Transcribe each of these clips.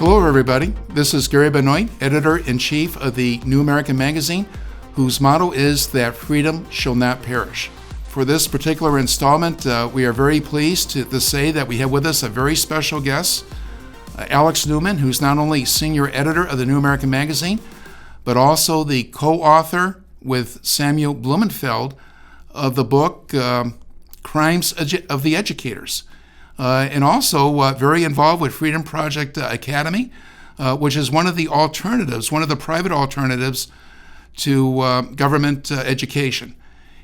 Hello, everybody. This is Gary Benoit, editor-in-chief of the New American Magazine, whose motto is that freedom shall not perish. For this particular installment, we are very pleased to say that we have with us a very special guest, Alex Newman, who's not only senior editor of the New American Magazine, but also the co-author with Samuel Blumenfeld of the book Crimes of the Educators. And also very involved with Freedom Project Academy, which is one of the alternatives, one of the private alternatives to government education.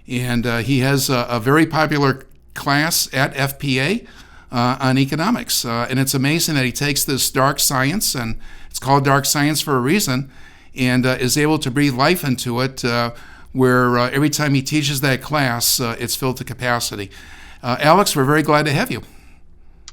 And he has a very popular class at FPA on economics. And it's amazing that he takes this dark science, and it's called dark science for a reason, and is able to breathe life into it, where every time he teaches that class, it's filled to capacity. Alex, we're very glad to have you.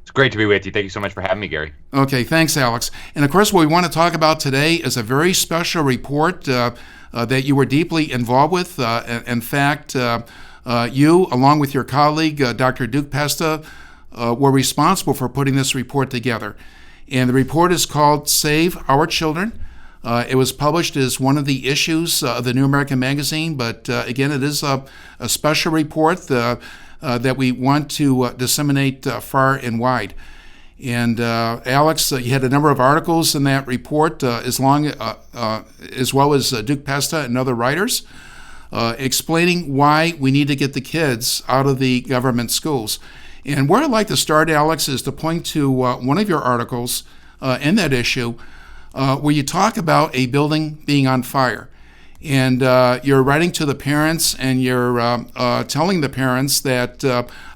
It's great to be with you. Thank you so much for having me, Gary. Okay, thanks, Alex. And of course, what we want to talk about today is a very special report that you were deeply involved with. In fact, you, along with your colleague, Dr. Duke Pesta, were responsible for putting this report together. And the report is called Save Our Children. It was published as one of the issues of the New American Magazine, but again, it is a special report that we want to disseminate far and wide. And Alex, you had a number of articles in that report, as well as Duke Pesta and other writers, explaining why we need to get the kids out of the government schools. And where I'd like to start, Alex, is to point to one of your articles in that issue where you talk about a building being on fire. And you're writing to the parents, and you're telling the parents that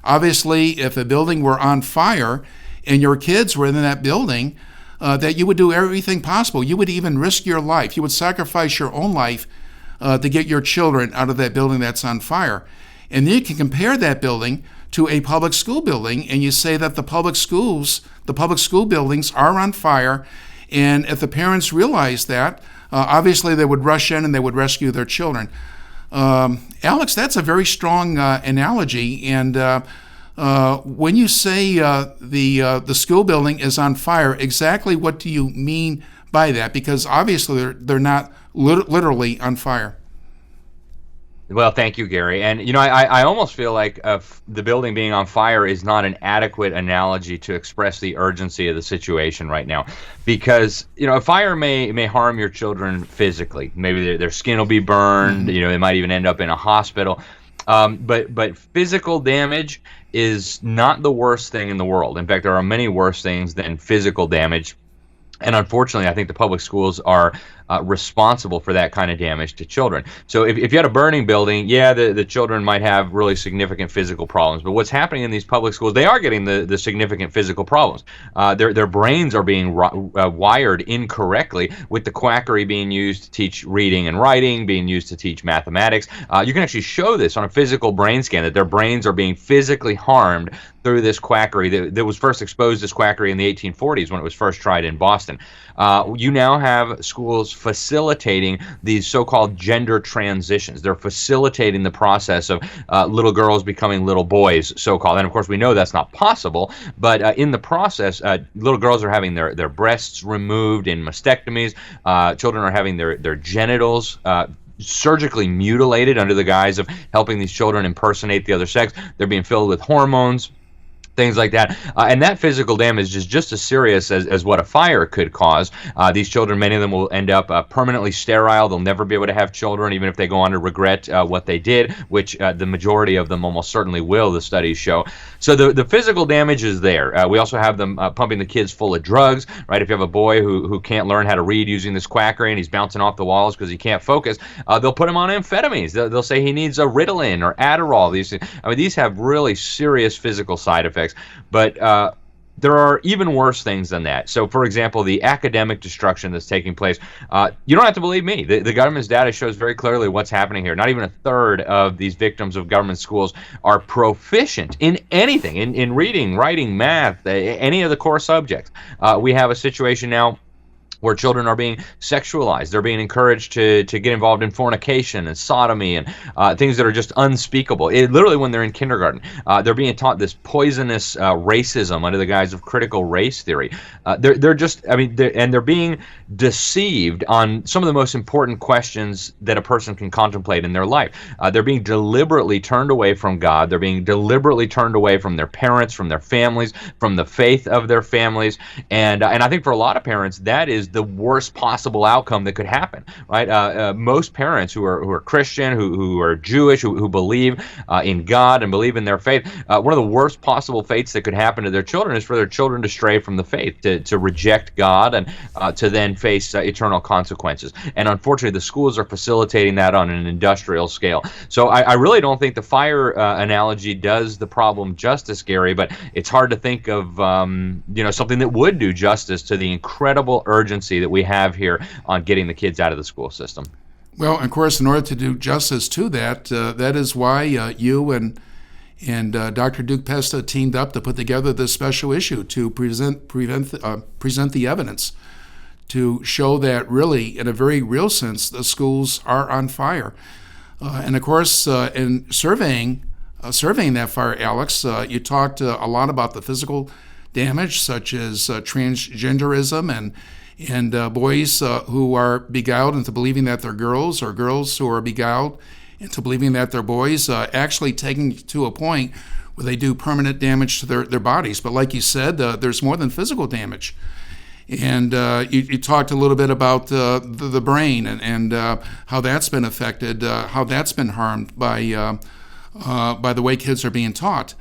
obviously if a building were on fire and your kids were in that building, that you would do everything possible. You would even risk your life. You would sacrifice your own life to get your children out of that building that's on fire. And then you can compare that building to a public school building, and you say that the public school buildings are on fire, and if the parents realize that, obviously they would rush in and they would rescue their children. Alex, that's a very strong analogy. And when you say the school building is on fire, exactly what do you mean by that? Because obviously they're not literally on fire. Well, thank you, Gary. And, I almost feel like the building being on fire is not an adequate analogy to express the urgency of the situation right now. Because, a fire may harm your children physically. Maybe their skin will be burned. Mm-hmm. They might even end up in a hospital. But physical damage is not the worst thing in the world. In fact, there are many worse things than physical damage. And unfortunately, I think the public schools are responsible for that kind of damage to children. So if you had a burning building, the children might have really significant physical problems. But what's happening in these public schools, they are getting the significant physical problems. Their brains are being wired incorrectly, with the quackery being used to teach reading and writing, being used to teach mathematics. You can actually show this on a physical brain scan, that their brains are being physically harmed through this quackery that was first exposed as quackery in the 1840s when it was first tried in Boston. You now have schools facilitating these so-called gender transitions. They're facilitating the process of little girls becoming little boys, so-called. And of course, we know that's not possible, but in the process, little girls are having their breasts removed in mastectomies. Children are having their genitals surgically mutilated under the guise of helping these children impersonate the other sex. They're being filled with hormones, things like that. And that physical damage is just as serious as what a fire could cause. These children, many of them will end up permanently sterile. They'll never be able to have children, even if they go on to regret what they did, which the majority of them almost certainly will, the studies show. So the physical damage is there. We also have them pumping the kids full of drugs, right? If you have a boy who can't learn how to read using this quackery and he's bouncing off the walls because he can't focus, they'll put him on amphetamines. They'll say he needs a Ritalin or Adderall. These have really serious physical side effects. But there are even worse things than that. So, for example, the academic destruction that's taking place. You don't have to believe me. The government's data shows very clearly what's happening here. Not even a third of these victims of government schools are proficient in anything, in reading, writing, math, any of the core subjects. We have a situation now where children are being sexualized. They're being encouraged to get involved in fornication and sodomy and things that are just unspeakable. Literally, when they're in kindergarten, they're being taught this poisonous racism under the guise of critical race theory. They're just, I mean, they're being deceived on some of the most important questions that a person can contemplate in their life. They're being deliberately turned away from God. They're being deliberately turned away from their parents, from their families, from the faith of their families. And I think for a lot of parents, that is the worst possible outcome that could happen, right? Most parents who are Christian, who are Jewish, who believe in God and believe in their faith, one of the worst possible fates that could happen to their children is for their children to stray from the faith, to reject God, and to then face eternal consequences. And unfortunately, the schools are facilitating that on an industrial scale. So I really don't think the fire analogy does the problem justice, Gary, but it's hard to think of something that would do justice to the incredible urgency that we have here on getting the kids out of the school system. Well, of course, in order to do justice to that, that is why you and Dr. Duke Pesta teamed up to put together this special issue to present the evidence to show that really, in a very real sense, the schools are on fire. And of course, in surveying that fire, Alex, you talked a lot about the physical damage, such as transgenderism and boys who are beguiled into believing that they're girls, or girls who are beguiled into believing that they're boys, actually taking to a point where they do permanent damage to their bodies. But like you said, there's more than physical damage. And you talked a little bit about the brain and how that's been affected, how that's been harmed by the way kids are being taught.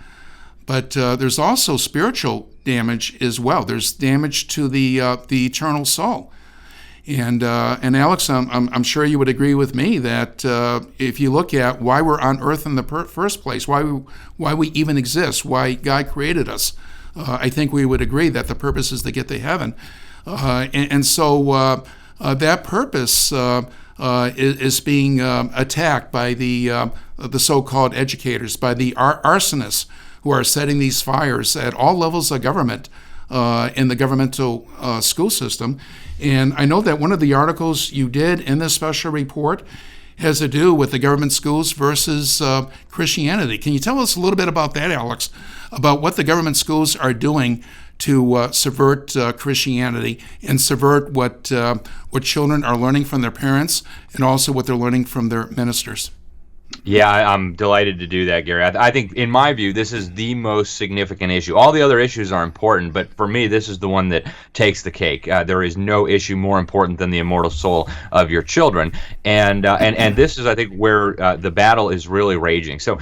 But there's also spiritual damage as well. There's damage to the eternal soul. And Alex, I'm sure you would agree with me that if you look at why we're on earth in the first place, why we even exist, why God created us, I think we would agree that the purpose is to get to heaven. So that purpose is being attacked by the so-called educators, by the arsonists who are setting these fires at all levels of government in the governmental school system. And I know that one of the articles you did in this special report has to do with the government schools versus Christianity. Can you tell us a little bit about that, Alex, about what the government schools are doing to subvert Christianity and subvert what children are learning from their parents and also what they're learning from their ministers? Yeah, I'm delighted to do that, Gary. I think, in my view, this is the most significant issue. All the other issues are important, but for me, this is the one that takes the cake. There is no issue more important than the immortal soul of your children, and this is, I think, where the battle is really raging. So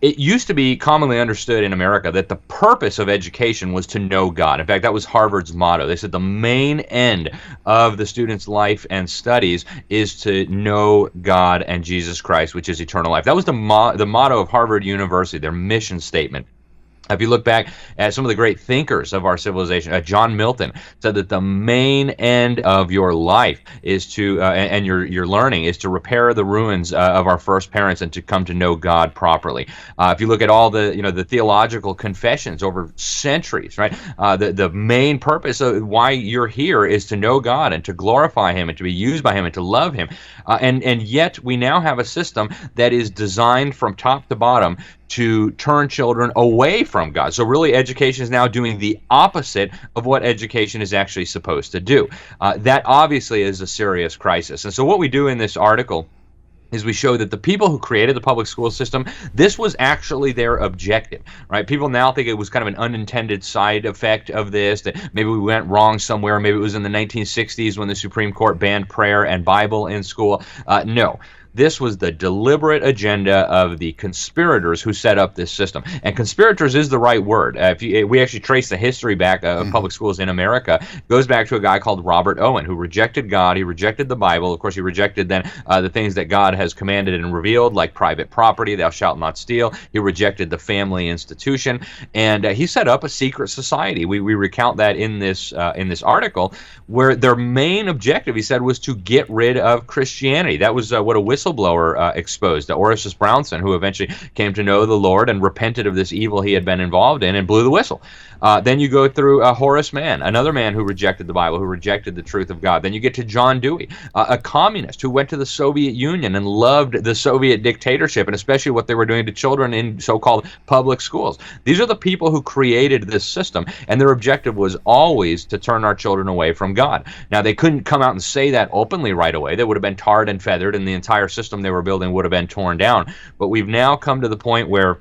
it used to be commonly understood in America that the purpose of education was to know God. In fact, that was Harvard's motto. They said the main end of the student's life and studies is to know God and Jesus Christ, which is eternal life. That was the motto of Harvard University, their mission statement. If you look back at some of the great thinkers of our civilization, John Milton said that the main end of your life is to, and your learning, is to repair the ruins of our first parents and to come to know God properly. If you look at all the theological confessions over centuries, right? The main purpose of why you're here is to know God and to glorify Him and to be used by Him and to love Him. And yet we now have a system that is designed from top to bottom to turn children away from God. So really, education is now doing the opposite of what education is actually supposed to do. That obviously is a serious crisis. And so what we do in this article is we show that the people who created the public school system, this was actually their objective, right? People now think it was kind of an unintended side effect of this, that maybe we went wrong somewhere. Maybe it was in the 1960s when the Supreme Court banned prayer and Bible in school. No. This was the deliberate agenda of the conspirators who set up this system. And conspirators is the right word. We actually trace the history back of public schools in America. It goes back to a guy called Robert Owen, who rejected God. He rejected the Bible. Of course, he rejected then the things that God has commanded and revealed, like private property, thou shalt not steal. He rejected the family institution. And he set up a secret society. We recount that in this article, where their main objective, he said, was to get rid of Christianity. That was what a whistleblower whistleblower exposed, Orison Brownson, who eventually came to know the Lord and repented of this evil he had been involved in and blew the whistle. Then you go through Horace Mann, another man who rejected the Bible, who rejected the truth of God. Then you get to John Dewey, a communist who went to the Soviet Union and loved the Soviet dictatorship, and especially what they were doing to children in so-called public schools. These are the people who created this system, and their objective was always to turn our children away from God. Now, they couldn't come out and say that openly right away. They would have been tarred and feathered, and the entire system they were building would have been torn down. But we've now come to the point where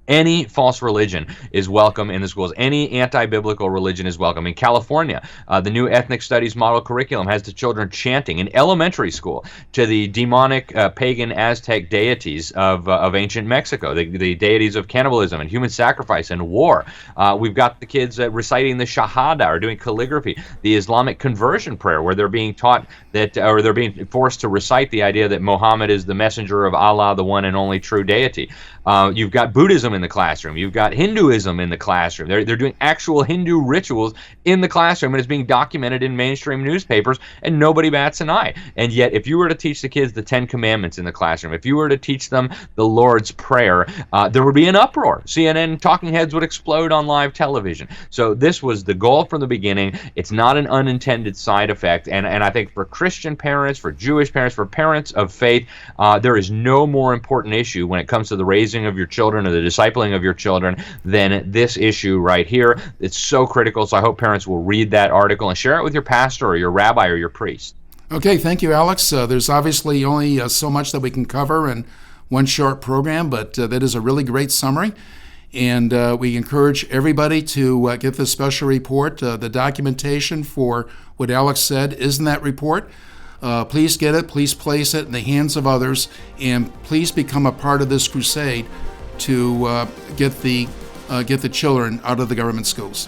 any false religion is welcome in the schools. Any anti-biblical religion is welcome. In California, the new ethnic studies model curriculum has the children chanting in elementary school to the demonic pagan Aztec deities of ancient Mexico, the deities of cannibalism and human sacrifice and war. We've got the kids reciting the Shahada or doing calligraphy, the Islamic conversion prayer, where they're being taught that, or they're being forced to recite the idea that Muhammad is the messenger of Allah, the one and only true deity. You've got Buddhism in the classroom. You've got Hinduism in the classroom. They're doing actual Hindu rituals in the classroom, and it's being documented in mainstream newspapers, and nobody bats an eye. And yet, if you were to teach the kids the Ten Commandments in the classroom, if you were to teach them the Lord's Prayer, there would be an uproar. CNN talking heads would explode on live television. So this was the goal from the beginning. It's not an unintended side effect, and I think for Christian parents, for Jewish parents, for parents of faith, there is no more important issue when it comes to the raising of your children or the discipling of your children than this issue right here. It's so critical, so I hope parents will read that article and share it with your pastor or your rabbi or your priest. Okay, thank you, Alex. There's obviously only so much that we can cover in one short program, but that is a really great summary. And we encourage everybody to get this special report. The documentation for what Alex said is in that report. Please get it, please place it in the hands of others, and please become a part of this crusade to get the children out of the government schools.